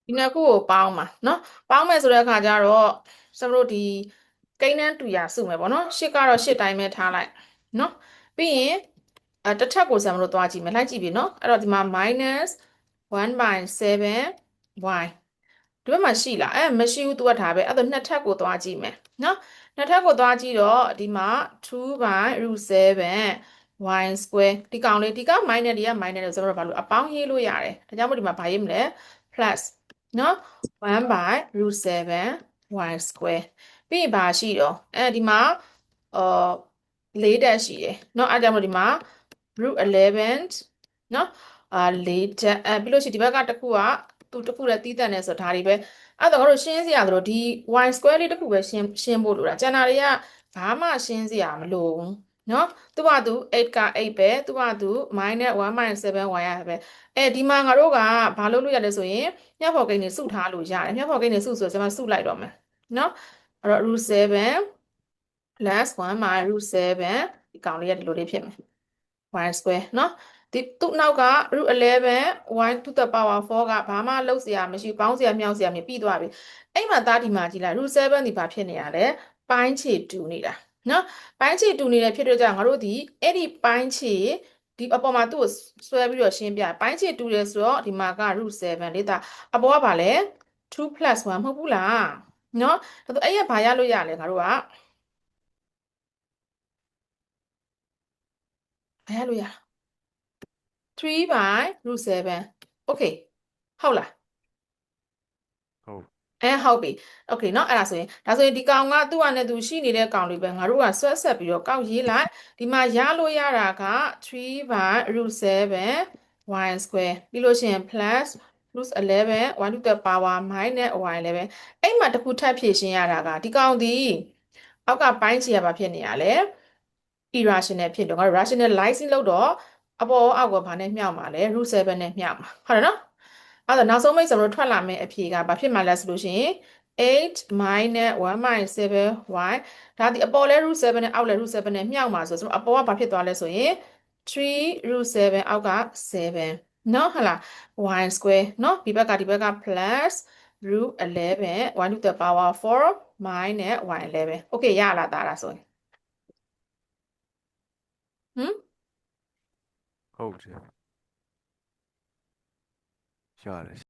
ဒီနှစ်ခုကိုပေါင်းမှာနော်ပေါင်းမယ်ဆိုတဲ့အခါကျတော့စမတို့ဒီကိန်းနှန်းတူရာစုမယ်ပေါ့နော်ရှစ်ကတော့ရှစ်တိုင်းပဲထားလိုက်နော်ပြီးရင်တစ်ထပ်ကိုစမတို့သွားကြည့်မယ်လိုက်ကြည့်ပြီနော်အဲ့တော့ဒီမှာ minus 1/7y ဒီဘက်မှာရှိလားမရှိဘူးသူကထားပဲအဲ့တော့နှစ်ထပ်ကိုသွားကြည့်မယ်နော်နှစ်ထပ်ကိုသွားကြည့်တော့ဒီမှာ2/7 y square ဒီကောင်လေးဒီကောင် minus တွေက minus လို့ဆိုတော့ဘာလို့အပေါင်းရေးလို့ရတယ်ဒါကြောင့်မို့ဒီမှာဘာရေးမလဲ plus နော်1/7 y square ပြီးရင်ဘာရှိတော့ဒီမှာ4တက်ရှိတယ်เนาะအဲဒါကြောင့်မို့ဒီမှာ √11 เนาะ4တက်ပြီးလို့ရှိရင်ဒီဘက်ကတစ်ခုကသူတစ်ခုလည်းတီးတန့်နေဆိုတော့ဒါတွေပဲအဲ့တော့ငါတို့ရှင်းစရာဆိုတော့ဒီ y square လေးတစ်ခုပဲရှင်းဖို့လိုတာကျန်တာတွေကဘာမှရှင်းစရာမလိုဘူးเนาะသူကသူ8က8ပဲသူကသူ -1/7y ရပဲဒီမှာငါတို့ကဘာလုပ်လို့ရလဲဆိုရင်မျက်ဖော်ကိန်းတွေစုထားလို့ရတယ်မျက်ဖော်ကိန်းတွေစုဆိုကျွန်မစုလိုက်တော့မယ်เนาะအဲ့တော့ √7 plus 1/√7ဒီကောင်လေးရဒီလိုလေးဖြစ်မယ် y square เนาะဒီသူ့နောက်က √11 y to the power 4ကဘာမှလုပ်စရာမရှိပေါင်းစရာမြောက်စရာမရှိပြီးသွားပြီအဲ့မှာသားဒီမှာကြည့်လိုက် √7 ဒီဘာဖြစ်နေရလဲပိုင်းခြေတူနေတာเนาะပိုင်းခြေတူနေတဲ့ဖြစ်တော့ကြောင့်ငါတို့ဒီအဲ့ဒီပိုင်းခြေဒီအပေါ်မှာသူ့ကိုဆွဲပြီးတော့ရှင်းပြပိုင်းခြေတူတယ်ဆိုတော့ဒီမှာက √7 လေးသားအပေါ်ကဘာလဲ2 plus 1မဟုတ်ဘူးလားเนาะဒါဆိုအဲ့ရဘာရလို့ရလဲငါတို့ကဘာရလို့ရ3/√7 okay ဟုတ်လားဟုတ်ဟုတ်ပြီ okay เนาะအဲ့ဒါဆိုရင်ဒီကောင်ကသူ့အနေနဲ့သူရှိနေတဲ့ကောင်လေးပဲငါတို့ကဆွဲဆက်ပြီးတော့ကောက်ရေးလိုက်ဒီမှာရလို့ရတာက3/√7 y square ပြီးလို့ရှိရင် plus √11 y to the power minus y လည်းပဲအဲ့မှာတစ်ခုထပ်ဖြည့်ရှင်းရတာကဒီကောင်ဒီအောက်ကပိုင်းခြေရပါဖြစ်နေရလဲ irrational ဖြစ်တော့ငါတို့ rationalizing လုပ်တော့အပေါ်အောက်ကဘာနဲ့မြှောက်မှာလဲ √7 နဲ့မြှောက်မှာဟုတ်တယ်နော်အဲ့တော့နောက်ဆုံးမိတ်ဆိုတော့ထွက်လာမယ့်အဖြေကဘာဖြစ်မှာလဲဆိုလို့ရှိရင်8 minus 1/7y ဒါဒီအပေါ်လဲ √7 နဲ့အောက်လဲ √7 နဲ့မြှောက်မှာဆိုတော့အပေါ်ကဘာဖြစ်သွားလဲဆိုရင်3/7အောက်က7เนาะဟလာ y square เนาะဒီဘက်က plus √11 y to the power 4 minus y11 okay ရလာတာလားဆိုရင်ဟမ်ဟုတ်တယ်ရတယ်